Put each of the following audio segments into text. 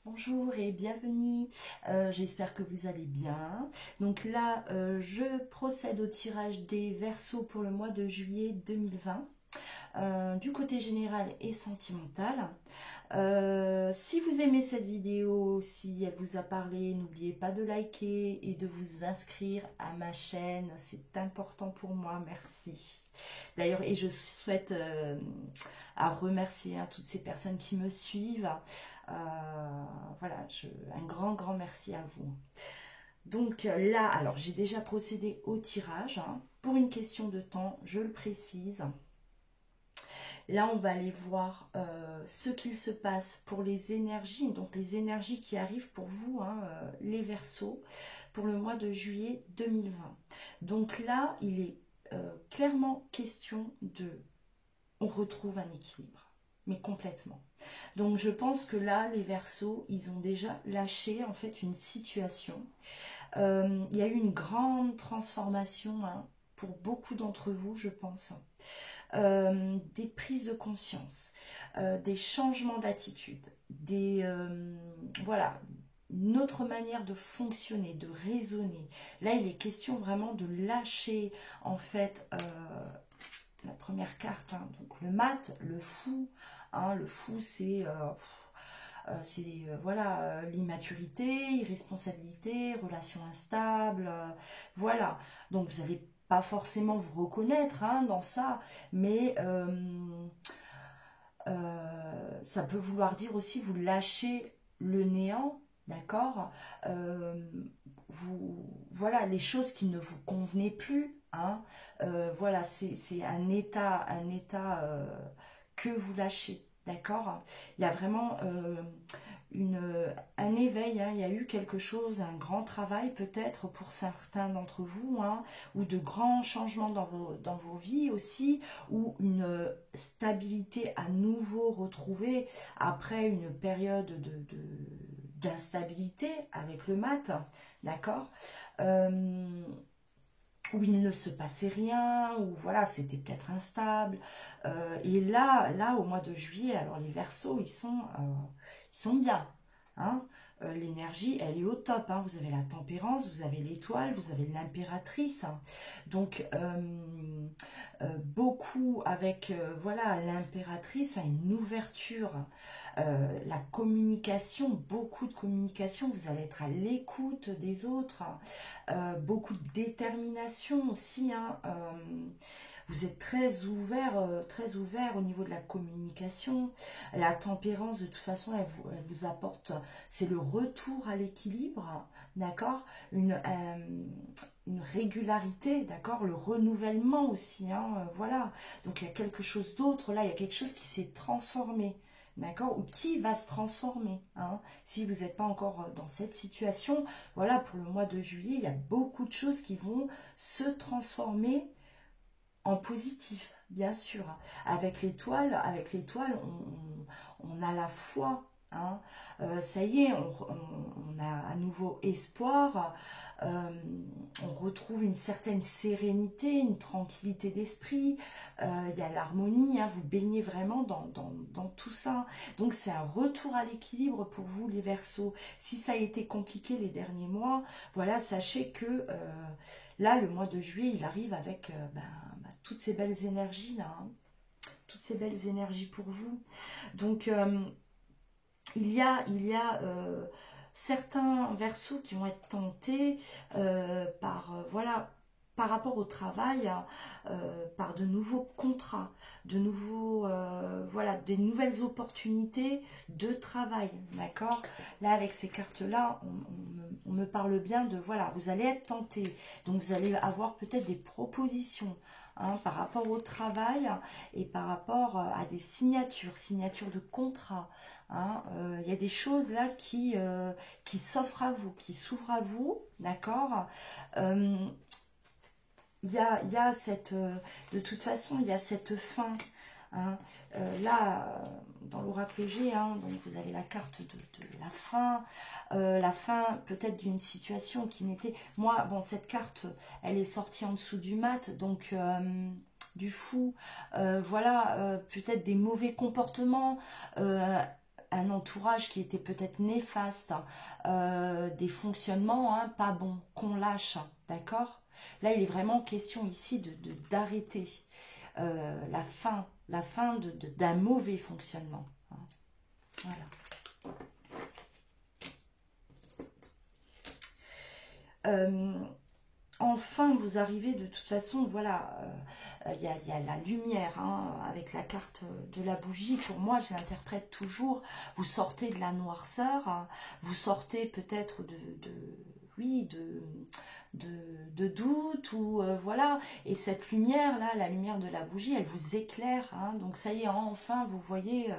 Bonjour et bienvenue, j'espère que vous allez bien. Donc là, je procède au tirage des Verseaux pour le mois de juillet 2020, du côté général et sentimental. Si vous aimez cette vidéo, si elle vous a parlé, n'oubliez pas de liker et de vous inscrire à ma chaîne, c'est important pour moi, merci. D'ailleurs, et je souhaite à remercier toutes ces personnes qui me suivent. Voilà, un grand merci à vous. Donc là, alors j'ai déjà procédé au tirage, pour une question de temps, je le précise. Là, on va aller voir ce qu'il se passe pour les énergies, donc les énergies qui arrivent pour vous, les Verseaux, pour le mois de juillet 2020. Donc là, il est clairement question de... On retrouve un équilibre, mais complètement. Donc je pense que là, les Verseaux, ils ont déjà lâché en fait une situation. Il y a eu une grande transformation pour beaucoup d'entre vous, je pense. Des prises de conscience, des changements d'attitude, voilà, notre manière de fonctionner, de raisonner. Là, il est question vraiment de lâcher en fait la première carte, donc le mat, le fou. Le fou, c'est voilà, l'immaturité, irresponsabilité, relation instable, voilà. Donc vous n'allez pas forcément vous reconnaître dans ça, mais ça peut vouloir dire aussi vous lâcher le néant, d'accord. Euh, voilà, les choses qui ne vous convenaient plus, voilà, c'est un état que vous lâchez, d'accord. Il y a vraiment un éveil, il y a eu quelque chose, un grand travail peut-être pour certains d'entre vous, ou de grands changements dans vos vies aussi, ou une stabilité à nouveau retrouvée après une période d'instabilité avec le mat, d'accord. Euh, où il ne se passait rien, où voilà, c'était peut-être instable. Et là, au mois de juillet, alors les Verseaux, ils sont bien. Hein. L'énergie, elle est au top. Vous avez la tempérance, vous avez l'étoile, vous avez l'impératrice. Donc, beaucoup avec voilà, l'impératrice a une ouverture. La communication, beaucoup de communication, vous allez être à l'écoute des autres, beaucoup de détermination aussi, vous êtes très ouvert au niveau de la communication. La tempérance, de toute façon, elle vous apporte, c'est le retour à l'équilibre, d'accord, une régularité, d'accord, le renouvellement aussi, voilà. Donc il y a quelque chose d'autre, là, il y a quelque chose qui s'est transformé. D'accord, ou qui va se transformer, si vous n'êtes pas encore dans cette situation. Voilà, pour le mois de juillet, il y a beaucoup de choses qui vont se transformer en positif, bien sûr. Avec l'étoile, on a la foi. Ça y est, on a à nouveau espoir. euh, on retrouve une certaine sérénité, une tranquillité d'esprit. Il y a l'harmonie, vous baignez vraiment dans tout ça. Donc c'est un retour à l'équilibre pour vous, les Verseaux. Si ça a été compliqué les derniers mois, voilà, sachez que là, le mois de juillet, il arrive avec toutes ces belles énergies là, toutes ces belles énergies pour vous. Donc il y a certains Verseaux qui vont être tentés par voilà, par rapport au travail, par de nouveaux contrats, de nouveaux voilà, des nouvelles opportunités de travail, d'accord. Là, avec ces cartes là, on me parle bien de voilà, vous allez être tenté, donc vous allez avoir peut-être des propositions, par rapport au travail et par rapport à des signatures de contrats. Il y a des choses là qui s'offrent à vous, qui s'ouvrent à vous, d'accord. Euh, il y a cette, de toute façon, il y a cette fin. Là, dans l'oracle G, donc vous avez la carte de la fin peut-être d'une situation qui n'était... Moi, bon, cette carte, elle est sortie en dessous du mat, donc du fou, voilà, peut-être des mauvais comportements, un entourage qui était peut-être néfaste, des fonctionnements hein, pas bons, qu'on lâche, d'accord? Là, il est vraiment question ici d'arrêter la fin d'un mauvais fonctionnement. Hein. Voilà. Euh, Enfin, vous arrivez de toute façon, voilà, y a la lumière hein, avec la carte de la bougie. Pour moi, je l'interprète toujours. Vous sortez de la noirceur, hein, vous sortez peut-être oui, de doute ou voilà. Et cette lumière là, la lumière de la bougie, elle vous éclaire. Hein, donc ça y est, enfin, vous voyez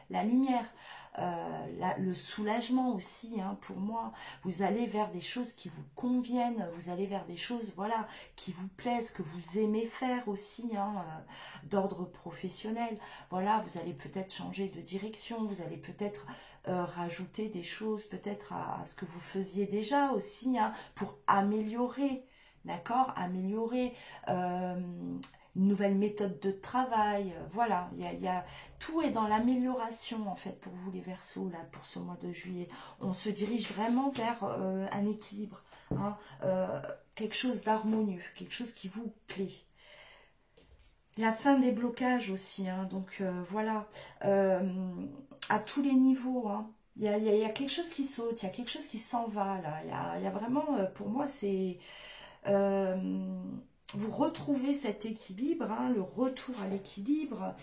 la lumière. Le soulagement aussi hein, pour moi, vous allez vers des choses qui vous conviennent, vous allez vers des choses voilà qui vous plaisent, que vous aimez faire aussi hein, d'ordre professionnel. Voilà, vous allez peut-être changer de direction, vous allez peut-être rajouter des choses peut-être à ce que vous faisiez déjà aussi hein, pour améliorer, d'accord, améliorer une nouvelle méthode de travail, voilà, tout est dans l'amélioration en fait pour vous les Verseaux là pour ce mois de juillet. On se dirige vraiment vers un équilibre, hein, quelque chose d'harmonieux, quelque chose qui vous plaît. La fin des blocages aussi, hein, donc voilà, à tous les niveaux, hein. Il y a quelque chose qui saute, il y a quelque chose qui s'en va là. Il y a vraiment, pour moi, c'est euh, vous retrouvez cet équilibre, hein, le retour à l'équilibre,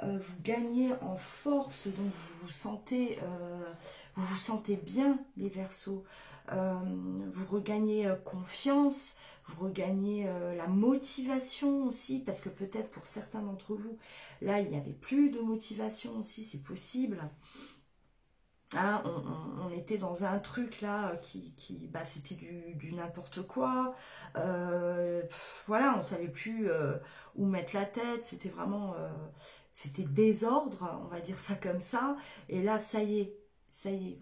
vous gagnez en force, donc vous vous sentez bien les Verseaux, vous regagnez confiance, vous regagnez la motivation aussi, parce que peut-être pour certains d'entre vous, là il n'y avait plus de motivation aussi, c'est possible. Hein, on était dans un truc là bah, c'était du n'importe quoi. Voilà, on savait plus où mettre la tête. C'était vraiment, c'était désordre, on va dire ça comme ça. Et là, ça y est,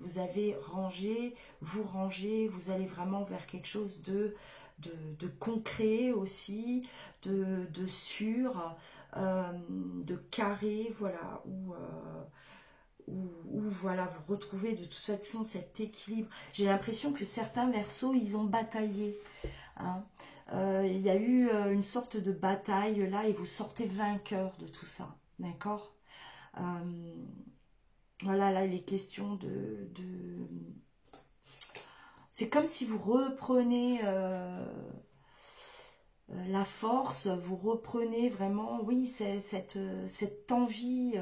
vous avez rangez, vous allez vraiment vers quelque chose de concret aussi, de sûr, de carré, voilà, où voilà, vous retrouvez de toute façon cet équilibre. J'ai l'impression que certains Verseaux, ils ont bataillé. Hein. Il y a eu une sorte de bataille là et vous sortez vainqueur de tout ça. D'accord. euh, Voilà, là il est question c'est comme si vous reprenez la force, vous reprenez vraiment, oui, cette envie,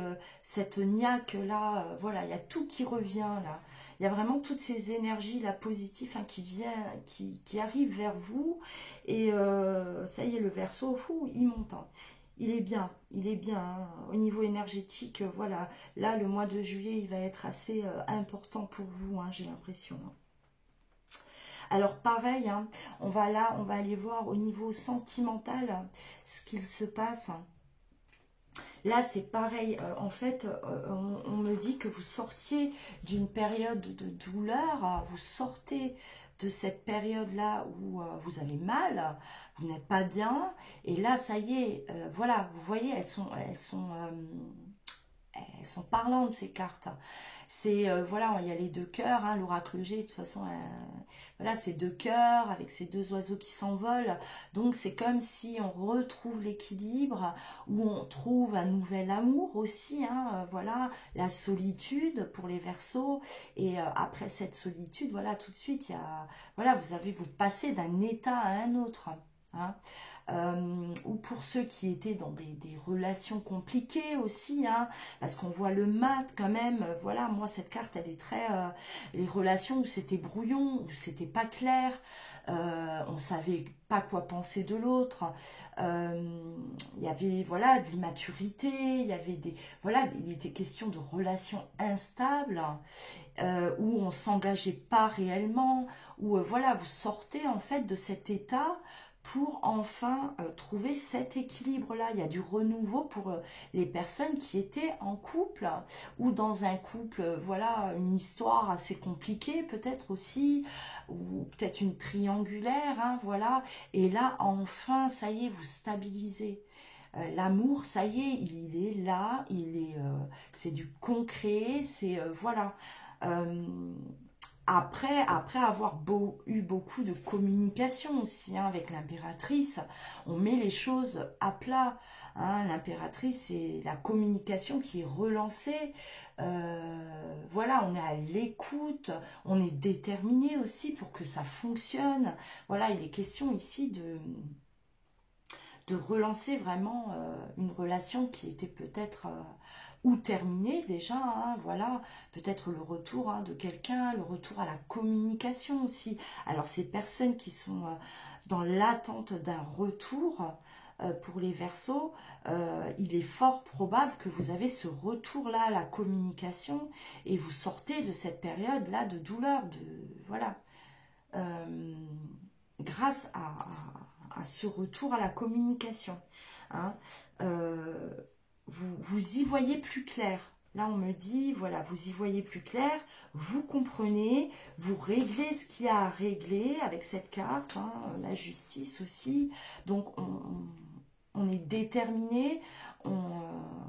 cette niaque là, voilà, il y a tout qui revient là. Il y a vraiment toutes ces énergies là positives hein, qui arrivent vers vous. Et ça y est, le Verseau, fou, il monte. Hein. Il est bien. Hein. Au niveau énergétique, voilà. Là, le mois de juillet, il va être assez important pour vous, hein, j'ai l'impression. Hein. Alors pareil, hein, on va aller voir au niveau sentimental ce qu'il se passe. Là, c'est pareil. En fait, on me dit que vous sortiez d'une période de douleur. Vous sortez de cette période-là où vous avez mal, vous n'êtes pas bien. Et là, ça y est, voilà, vous voyez, elles sont parlantes ces cartes. C'est voilà, il y a les deux cœurs, hein, l'oracle G, de toute façon, voilà, c'est deux cœurs avec ces deux oiseaux qui s'envolent. Donc c'est comme si on retrouve l'équilibre, où on trouve un nouvel amour aussi, hein, voilà, la solitude pour les Verseaux. Et après cette solitude, voilà, tout de suite, voilà, vous passez d'un état à un autre. Hein. Ou pour ceux qui étaient dans des relations compliquées aussi, hein, parce qu'on voit le mat quand même, voilà, moi cette carte elle est très, les relations où c'était brouillon, où c'était pas clair, on savait pas quoi penser de l'autre, il y avait voilà de l'immaturité, il y avait voilà, il était question de relations instables, où on s'engageait pas réellement, où voilà, vous sortez en fait de cet état pour enfin trouver cet équilibre-là. Il y a du renouveau pour les personnes qui étaient en couple ou dans un couple, voilà, une histoire assez compliquée peut-être aussi, ou peut-être une triangulaire, hein, voilà. Et là, enfin, ça y est, vous stabilisez. L'amour, ça y est, il est là, c'est du concret, c'est voilà. Euh, après avoir eu beaucoup de communication aussi hein, avec l'impératrice, on met les choses à plat. Hein. L'impératrice, c'est la communication qui est relancée. Voilà, on est à l'écoute, on est déterminé aussi pour que ça fonctionne. Voilà, il est question ici de relancer vraiment une relation qui était peut-être ou terminée déjà, hein, voilà, peut-être le retour hein, de quelqu'un, le retour à la communication aussi. Alors ces personnes qui sont dans l'attente d'un retour pour les Verseaux, il est fort probable que vous avez ce retour-là à la communication et vous sortez de cette période-là de douleur, de voilà, euh, grâce à ce retour à la communication. Hein. Euh, vous y voyez plus clair. Là, on me dit, voilà, vous y voyez plus clair, vous comprenez, vous réglez ce qu'il y a à régler avec cette carte, hein, la justice aussi. Donc, on est déterminé, on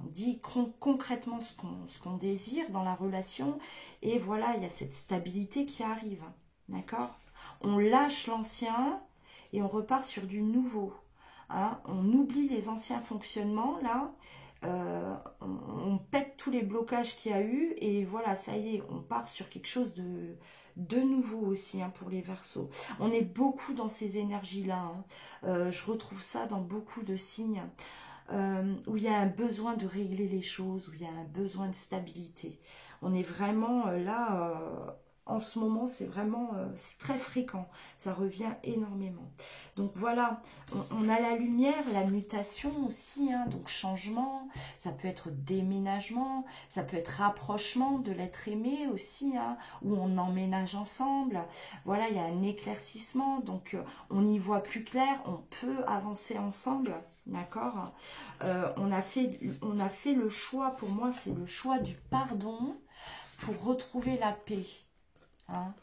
dit concrètement ce qu'on désire dans la relation, et voilà, il y a cette stabilité qui arrive. D'accord? On lâche l'ancien et on repart sur du nouveau. Hein. On oublie les anciens fonctionnements, là. On pète tous les blocages qu'il y a eu et voilà, ça y est, on part sur quelque chose de nouveau aussi hein, pour les Verseaux. On est beaucoup dans ces énergies-là. Hein. Je retrouve ça dans beaucoup de signes où il y a un besoin de régler les choses, où il y a un besoin de stabilité. On est vraiment là, en ce moment, c'est vraiment, c'est très fréquent, ça revient énormément. Donc voilà, on a la lumière, la mutation aussi, hein, donc changement, ça peut être déménagement, ça peut être rapprochement de l'être aimé aussi, hein, où on emménage ensemble. Voilà, il y a un éclaircissement, donc on y voit plus clair, on peut avancer ensemble. D'accord. On a fait le choix, pour moi, c'est le choix du pardon pour retrouver la paix. Hein.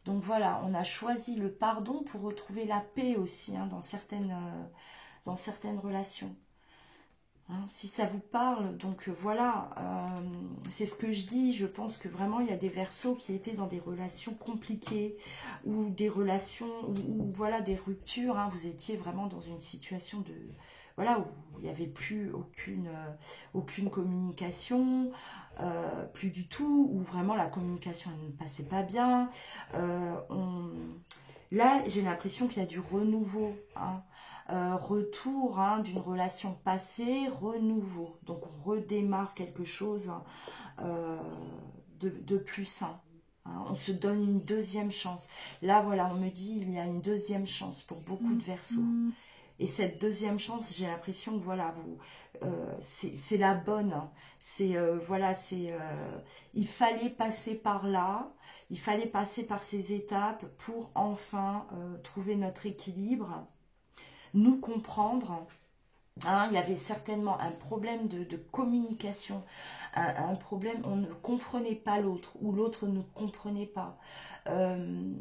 Donc voilà, on a choisi le pardon pour retrouver la paix aussi hein, dans certaines relations. Hein, si ça vous parle, donc voilà, c'est ce que je dis, je pense que vraiment il y a des Verseaux qui étaient dans des relations compliquées ou des relations, ou voilà, des ruptures, hein, vous étiez vraiment dans une situation de, voilà, où il n'y avait plus aucune communication, plus du tout, où vraiment la communication ne passait pas bien. Là, j'ai l'impression qu'il y a du renouveau, hein. Retour hein, d'une relation passée, renouveau. Donc on redémarre quelque chose de plus sain. Hein. On se donne une deuxième chance. Là, voilà, on me dit il y a une deuxième chance pour beaucoup de Verseaux. Et cette deuxième chance, j'ai l'impression que voilà, c'est la bonne. Hein. C'est voilà, il fallait passer par là, il fallait passer par ces étapes pour enfin trouver notre équilibre, nous comprendre. Hein, il y avait certainement un problème de communication, un problème, on ne comprenait pas l'autre, ou l'autre ne comprenait pas. Euh,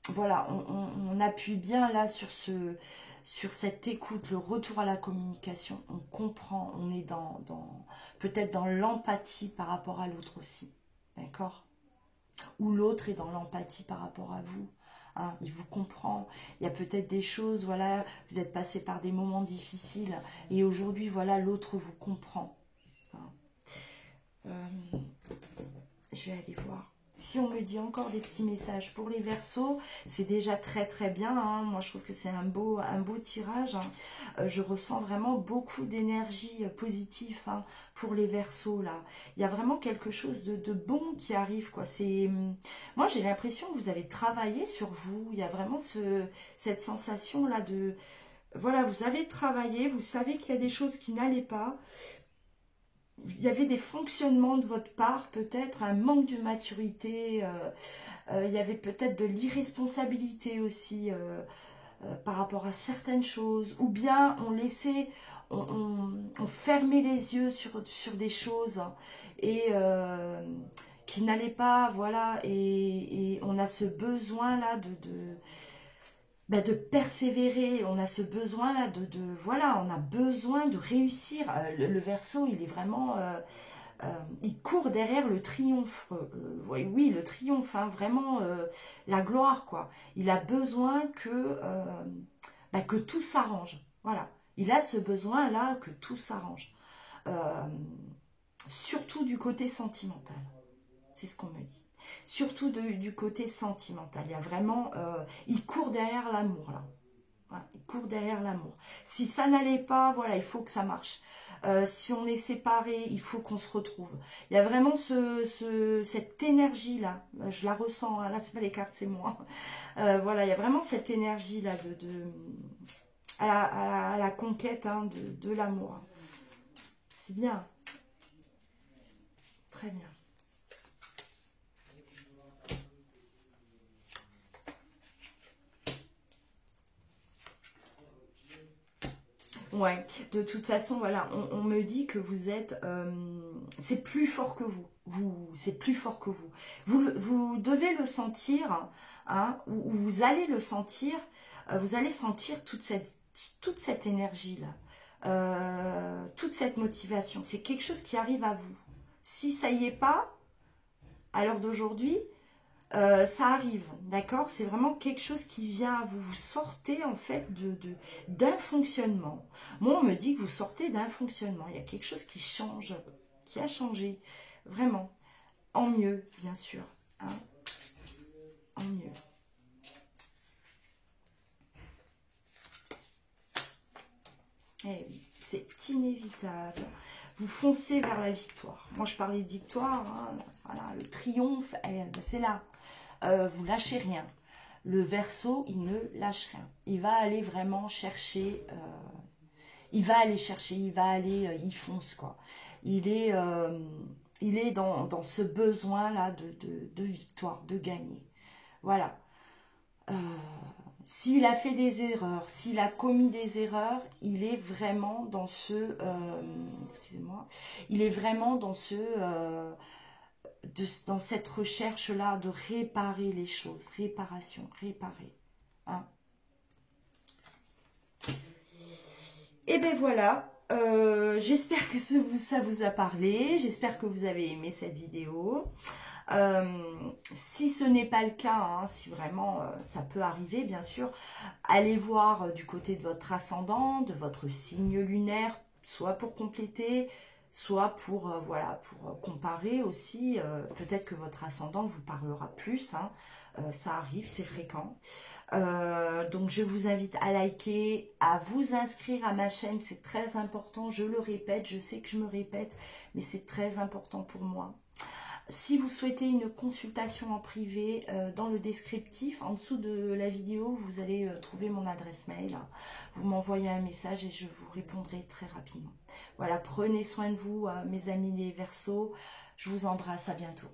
voilà, on appuie bien là sur cette écoute, le retour à la communication. On comprend, on est peut-être dans l'empathie par rapport à l'autre aussi. D'accord? Ou l'autre est dans l'empathie par rapport à vous. Hein, il vous comprend. Il y a peut-être des choses, voilà, vous êtes passé par des moments difficiles et aujourd'hui, voilà, l'autre vous comprend. Hein. Euh, je vais aller voir. Si on me dit encore des petits messages pour les Verseaux, c'est déjà très très bien. Hein. Moi, je trouve que c'est un beau tirage. Hein. Je ressens vraiment beaucoup d'énergie positive hein, pour les Verseaux là. Il y a vraiment quelque chose de bon qui arrive quoi. Moi, j'ai l'impression que vous avez travaillé sur vous. Il y a vraiment cette sensation là de voilà, vous avez travaillé, vous savez qu'il y a des choses qui n'allaient pas. Il y avait des fonctionnements de votre part, peut-être un manque de maturité, il y avait peut-être de l'irresponsabilité aussi par rapport à certaines choses, ou bien on laissait, on fermait les yeux sur des choses et qui n'allaient pas, voilà, et on a ce besoin-là de persévérer. On a ce besoin-là voilà, on a besoin de réussir. Le Verseau, il est vraiment... il court derrière le triomphe. Oui, oui, le triomphe, hein, vraiment la gloire, quoi. Il a besoin que tout s'arrange. Voilà. Il a ce besoin-là que tout s'arrange. Euh, Surtout du côté sentimental. C'est ce qu'on me dit. Surtout du côté sentimental. Il y a vraiment... il court derrière l'amour, là. Voilà, il court derrière l'amour. Si ça n'allait pas, voilà, il faut que ça marche. Si on est séparés, il faut qu'on se retrouve. Il y a vraiment cette énergie-là. Je la ressens, hein. Là, c'est pas les cartes, c'est moi. Voilà, il y a vraiment cette énergie-là à la conquête, hein, de l'amour. C'est bien. Très bien. Ouais, de toute façon, voilà, on me dit que vous êtes... c'est plus fort que vous. C'est plus fort que vous. Vous devez le sentir, hein, ou vous allez le sentir. Vous allez sentir toute cette énergie-là. Toute cette motivation. C'est quelque chose qui arrive à vous. Si ça y est pas, à l'heure d'aujourd'hui, ça arrive, d'accord? C'est vraiment quelque chose qui vient à vous. Vous sortez en fait d'un fonctionnement. Moi, on me dit que vous sortez d'un fonctionnement. Il y a quelque chose qui change, qui a changé, vraiment. En mieux, bien sûr, hein, en mieux. Eh oui, c'est inévitable. Vous foncez vers la victoire. Moi, je parlais de victoire, hein, voilà, le triomphe, c'est là. Vous lâchez rien. Le Verseau, il ne lâche rien. Il va aller vraiment chercher, il fonce, quoi. Il est, euh, il est dans ce besoin-là de victoire, de gagner. Voilà. Euh, S'il a fait des erreurs, s'il a commis des erreurs, il est vraiment dans excusez-moi, il est vraiment dans cette recherche-là de réparer les choses, réparation, réparer. Hein. Et ben voilà, j'espère que ça vous a parlé, j'espère que vous avez aimé cette vidéo. Si ce n'est pas le cas, hein, si vraiment ça peut arriver, bien sûr, allez voir du côté de votre ascendant, de votre signe lunaire, soit pour compléter, soit pour, voilà, pour comparer aussi. Peut-être que votre ascendant vous parlera plus, hein, ça arrive, c'est fréquent. Donc je vous invite à liker, à vous inscrire à ma chaîne, c'est très important, je le répète, je sais que je me répète, mais c'est très important pour moi. Si vous souhaitez une consultation en privé, dans le descriptif, en dessous de la vidéo, vous allez trouver mon adresse mail. Vous m'envoyez un message et je vous répondrai très rapidement. Voilà, prenez soin de vous, mes amis les Verseaux. Je vous embrasse, à bientôt.